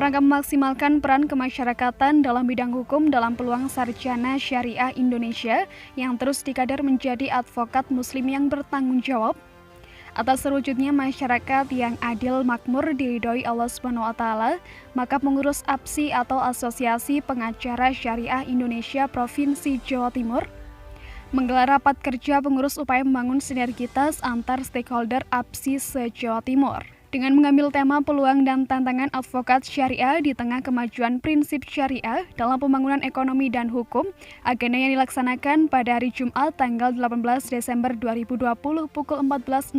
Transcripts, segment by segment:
rangka memaksimalkan peran kemasyarakatan dalam bidang hukum dalam peluang sarjana syariah Indonesia yang terus dikader menjadi advokat muslim yang bertanggung jawab atas terwujudnya masyarakat yang adil, makmur, diridhoi Allah SWT, maka pengurus APSI atau Asosiasi Pengacara Syariah Indonesia Provinsi Jawa Timur menggelar rapat kerja pengurus upaya membangun sinergitas antar stakeholder APSI se-Jawa Timur. Dengan mengambil tema peluang dan tantangan advokat syariah di tengah kemajuan prinsip syariah dalam pembangunan ekonomi dan hukum, agenda yang dilaksanakan pada hari Jumat tanggal 18 Desember 2020 pukul 14.00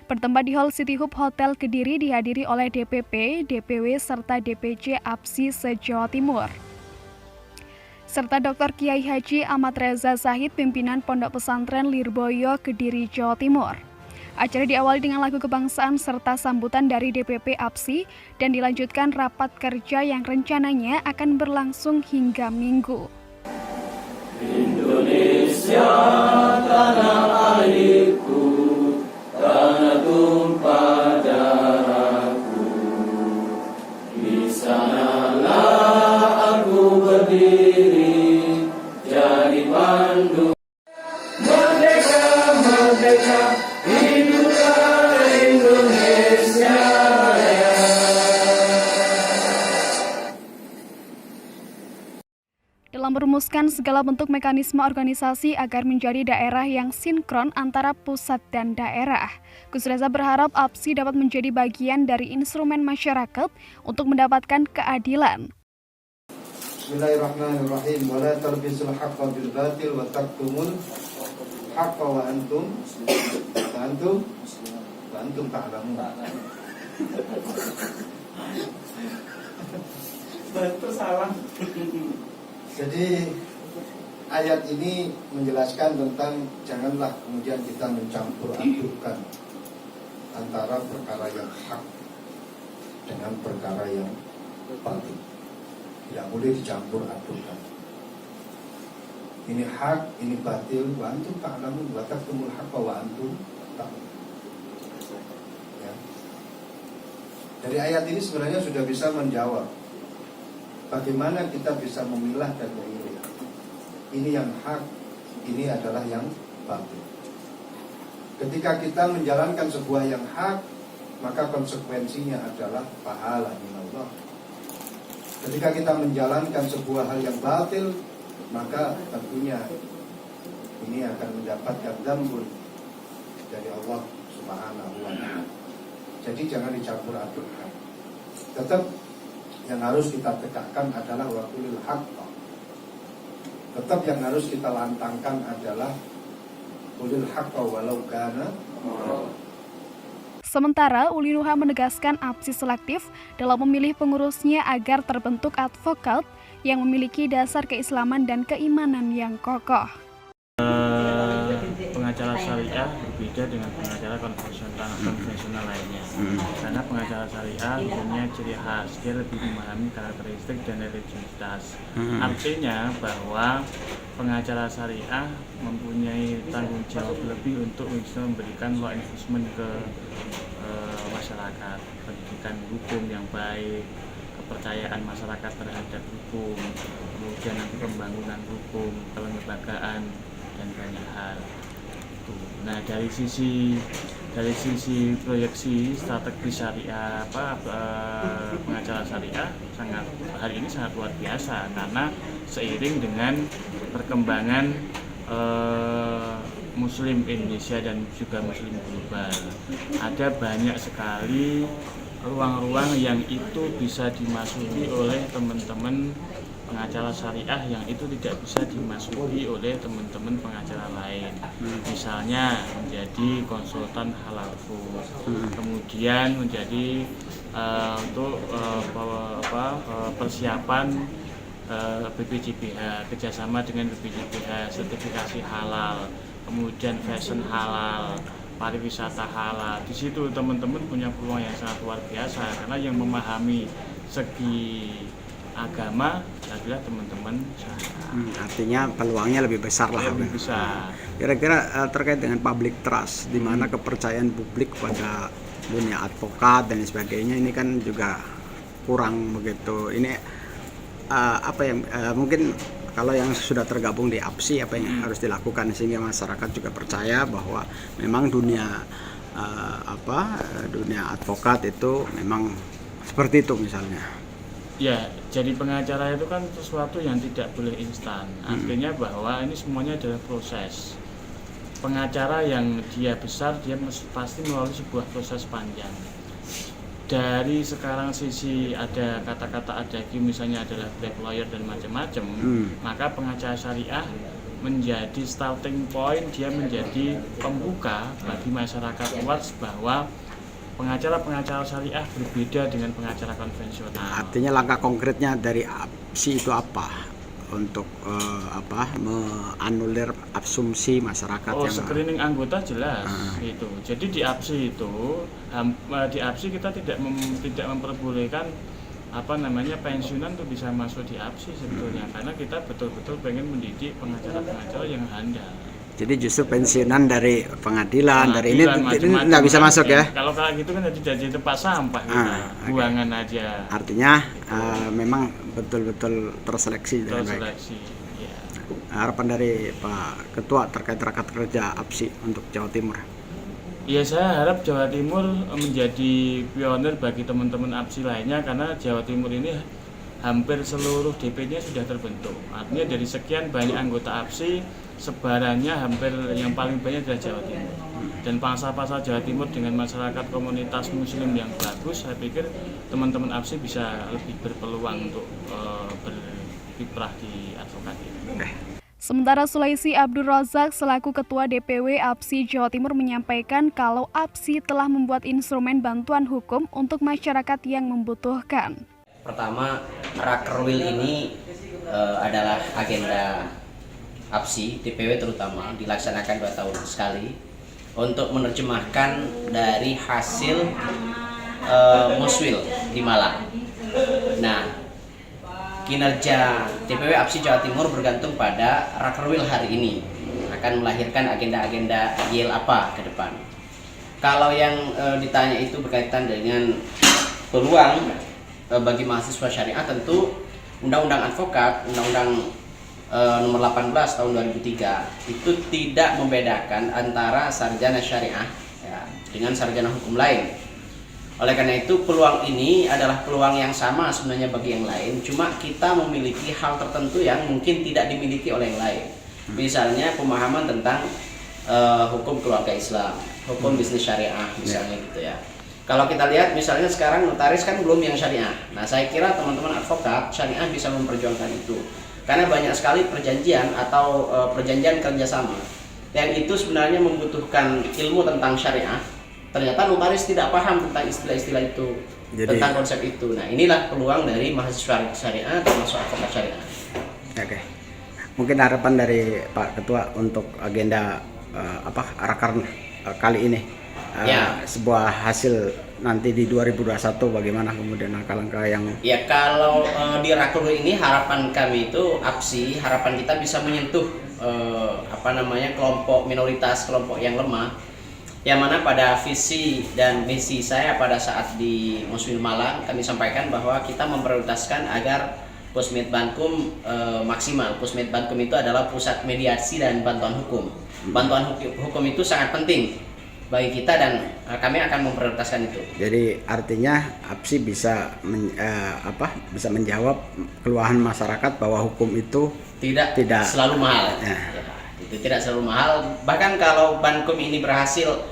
bertempat di Hall City Hub Hotel Kediri dihadiri oleh DPP, DPW, serta DPC APSI se-Jawa Timur. Serta Dr. Kiai Haji Ahmad Reza Zahid, pimpinan Pondok Pesantren Lirboyo, Kediri, Jawa Timur. Acara diawali dengan lagu kebangsaan serta sambutan dari DPP APSI dan dilanjutkan rapat kerja yang rencananya akan berlangsung hingga Minggu. Indonesia tanah airku, tanah tumpah darahku, di sanalah aku berdiri jadi pandu. Merdeka, merdeka, hiduplah Indonesia Raya. Dalam merumuskan segala bentuk mekanisme organisasi agar menjadi daerah yang sinkron antara pusat dan daerah, Gus Reza berharap APSI dapat menjadi bagian dari instrumen masyarakat untuk mendapatkan keadilan. Bismillahirrahmanirrahim. Wa la talbisul haqqa bil batil wa taktumul haqqa wa antum ta'lamun. Itu salah. Jadi ayat ini menjelaskan tentang janganlah kemudian kita mencampur adukkan antara perkara yang hak dengan perkara yang batil. Tidak boleh dicampur adukkan. Ini hak, ini batil. Wa antum ta'lamun wa taktumul haqqa wa antum ta'lamun. Ya. Dari ayat ini sebenarnya sudah bisa menjawab bagaimana kita bisa memilah dan memilih. Ini yang hak, ini adalah yang batil. Ketika kita menjalankan sebuah yang hak, maka konsekuensinya adalah pahala minallah. Ketika kita menjalankan sebuah hal yang batil, maka tentunya ini akan mendapatkan dzambun dari Allah Subhanahu wa ta'ala. Jadi jangan dicampur adukkan. Tetap yang harus kita tegakkan adalah waqulil haqq. Tetap yang harus kita lantangkan adalah qulil haqq walau kana. Sementara Uli Nuha menegaskan APSI selektif dalam memilih pengurusnya agar terbentuk advokat yang memiliki dasar keislaman dan keimanan yang kokoh. Pengacara syariah berbeda dengan pengacara konvensional lainnya. Karena pengacara syariah punya ciri khas, dia lebih memahami karakteristik dan religiusitas. Artinya bahwa pengacara syariah mempunyai tanggung jawab lebih untuk bisa memberikan law enforcement ke masyarakat, pendidikan hukum yang baik, kepercayaan masyarakat terhadap hukum, kemudian nanti pembangunan hukum, kelembagaan, dan banyak hal. Nah, dari sisi proyeksi strategi syariah pengacara syariah hari ini sangat luar biasa, karena seiring dengan perkembangan Muslim Indonesia dan juga Muslim global, ada banyak sekali ruang-ruang yang itu bisa dimasuki oleh teman-teman pengacara syariah yang itu tidak bisa dimasuki oleh teman-teman pengacara lain. Misalnya menjadi konsultan halal food, kemudian menjadi untuk persiapan BPJPH, kerjasama dengan BPJPH, sertifikasi halal, kemudian fashion halal, pariwisata halal. Di situ teman-teman punya peluang yang sangat luar biasa, karena yang memahami segi agama adalah teman-teman syariah. Artinya peluangnya lebih besar lah. Lebih besar. Kira-kira terkait dengan public trust, di mana kepercayaan publik pada dunia advokat dan sebagainya ini kan juga kurang begitu. Ini apa yang mungkin kalau yang sudah tergabung di APSI apa yang harus dilakukan sehingga masyarakat juga percaya bahwa memang dunia dunia advokat itu memang seperti itu misalnya. Ya, jadi pengacara itu kan sesuatu yang tidak boleh instan. Artinya bahwa ini semuanya adalah proses. Pengacara yang dia besar, dia pasti melalui sebuah proses panjang. Dari sekarang sisi ada kata-kata adagi misalnya adalah black lawyer dan macam-macam, maka pengacara syariah menjadi starting point, dia menjadi pembuka bagi masyarakat luas bahwa pengacara-pengacara syariah berbeda dengan pengacara konvensional. Artinya langkah konkretnya dari APSI itu apa? Untuk menganulir asumsi masyarakat yang screening anggota jelas itu. Jadi di APSI itu di APSI kita tidak memperbolehkan pensiunan untuk bisa masuk di APSI sebetulnya, karena kita betul-betul pengen mendidik pengacara-pengacara yang handal. Jadi justru pensiunan dari pengadilan dari ini nggak bisa masuk ya? Kalau kayak gitu kan jadi tempat sampah kita, buangan aja. Artinya memang betul-betul terseleksi dengan baik. Ya. Harapan dari Pak Ketua terkait rekat kerja APSI untuk Jawa Timur. Ya, saya harap Jawa Timur menjadi pionir bagi teman-teman APSI lainnya, karena Jawa Timur ini hampir seluruh DP-nya sudah terbentuk. Artinya dari sekian banyak anggota APSI, sebarannya hampir yang paling banyak adalah Jawa Timur. Dan pasar-pasar Jawa Timur dengan masyarakat komunitas muslim yang bagus, saya pikir teman-teman APSI bisa lebih berpeluang untuk berkiprah di advokat ini. Sementara Sulaisi Abdul Razak selaku Ketua DPW APSI Jawa Timur menyampaikan kalau APSI telah membuat instrumen bantuan hukum untuk masyarakat yang membutuhkan. Pertama, Rakerwil ini adalah agenda APSI, DPW terutama, dilaksanakan 2 tahun sekali untuk menerjemahkan dari hasil Muswil di Malang. Nah, kinerja DPW APSI Jawa Timur bergantung pada Rakerwil hari ini akan melahirkan agenda-agenda YEL apa ke depan. Kalau yang ditanya itu berkaitan dengan peluang bagi mahasiswa syariah, tentu Undang-Undang Advokat, Undang-Undang nomor 18 tahun 2003 itu tidak membedakan antara sarjana syariah ya, dengan sarjana hukum lain. Oleh karena itu peluang ini adalah peluang yang sama sebenarnya bagi yang lain, cuma kita memiliki hal tertentu yang mungkin tidak dimiliki oleh yang lain. Misalnya pemahaman tentang hukum keluarga Islam, hukum bisnis syariah misalnya gitu ya. Kalau kita lihat misalnya sekarang notaris kan belum yang syariah. Nah, saya kira teman-teman advokat syariah bisa memperjuangkan itu. Karena banyak sekali perjanjian atau perjanjian kerjasama yang itu sebenarnya membutuhkan ilmu tentang syariah. Ternyata notaris tidak paham tentang istilah-istilah itu, tentang konsep itu. Nah, inilah peluang dari mahasiswa syariah termasuk advokat syariah. Oke. Mungkin harapan dari Pak Ketua untuk agenda Raker kali ini. Sebuah hasil nanti di 2021 bagaimana kemudian langkah-langkah yang kalau di Rakerwil ini harapan kami itu APSI, harapan kita bisa menyentuh kelompok minoritas, kelompok yang lemah, yang mana pada visi dan misi saya pada saat di Muswil Malang kami sampaikan bahwa kita memprioritaskan agar Pusmet Bankum maksimal. Pusmet Bankum itu adalah pusat mediasi dan bantuan hukum. Bantuan hukum itu sangat penting bagi kita dan kami akan memprioritaskan itu. Jadi artinya APSI bisa bisa menjawab keluhan masyarakat bahwa hukum itu tidak selalu mahal. Itu tidak selalu mahal. Bahkan kalau Bankum ini berhasil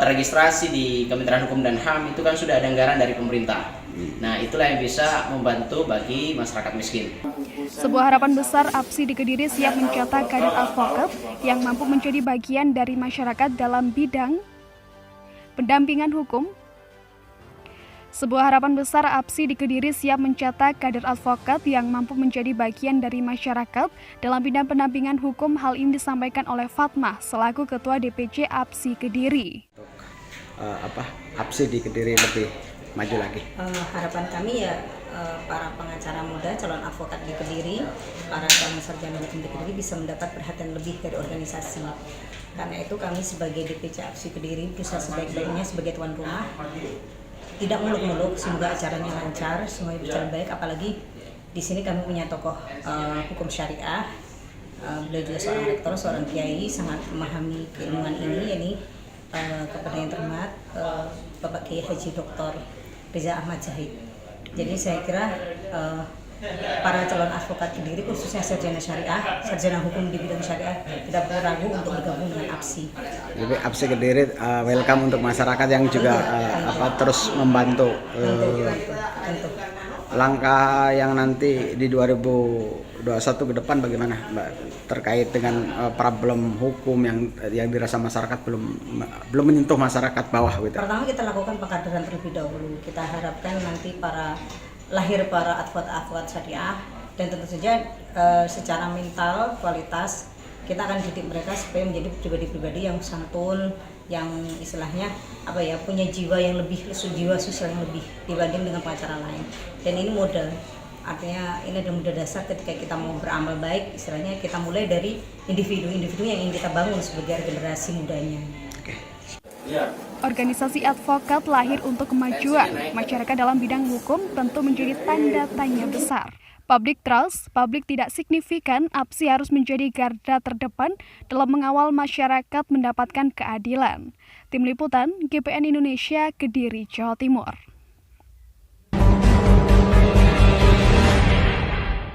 terregistrasi di Kementerian Hukum dan HAM, itu kan sudah ada anggaran dari pemerintah. Nah, itulah yang bisa membantu bagi masyarakat miskin. Sebuah harapan besar APSI di Kediri siap mencetak kader advokat yang mampu menjadi bagian dari masyarakat dalam bidang pendampingan hukum. Sebuah harapan besar APSI di Kediri siap mencetak kader advokat yang mampu menjadi bagian dari masyarakat dalam bidang pendampingan hukum. Hal ini disampaikan oleh Fatmah selaku Ketua DPC APSI Kediri. APSI di Kediri lebih maju lagi. Harapan kami ya para pengacara muda, calon advokat di Kediri, para calon sarjana hukum di Kediri bisa mendapat perhatian lebih dari organisasi. Karena itu kami sebagai DPC APSI Kediri berusaha sebaik-baiknya sebagai tuan rumah tidak muluk-muluk, semoga acaranya lancar, semuanya berjalan baik. Apalagi di sini kami punya tokoh hukum syariah, beliau juga seorang rektor, seorang kiai, sangat memahami keilmuan ini, yakni kepada yang terhormat Bapak Kiai Haji Dr. Riza Ahmad Zahid. Jadi saya kira para calon advokat Kediri, khususnya sarjana syariah, sarjana hukum di bidang syariah, tidak perlu ragu untuk bergabung dengan APSI. Jadi APSI Kediri welcome untuk masyarakat yang juga terus membantu. Tentu. Langkah yang nanti di 2021 ke depan bagaimana, Mbak, terkait dengan problem hukum yang dirasa masyarakat belum menyentuh masyarakat bawah gitu. Pertama kita lakukan pengkaderan terlebih dahulu. Kita harapkan nanti lahir para advokat syariah, dan tentu saja secara mental, kualitas kita akan didik mereka supaya menjadi pribadi-pribadi yang santun, yang istilahnya punya jiwa yang lebih, jiwa sosial yang lebih dibanding dengan pengacara lain. Dan ini modal, artinya ini adalah modal dasar ketika kita mau beramal baik, istilahnya kita mulai dari individu-individu yang ingin kita bangun sebagai generasi mudanya. Organisasi advokat lahir untuk kemajuan masyarakat dalam bidang hukum tentu menjadi tanda tanya besar. Public trust, publik tidak signifikan, APSI harus menjadi garda terdepan dalam mengawal masyarakat mendapatkan keadilan. Tim Liputan, GPN Indonesia, Kediri, Jawa Timur.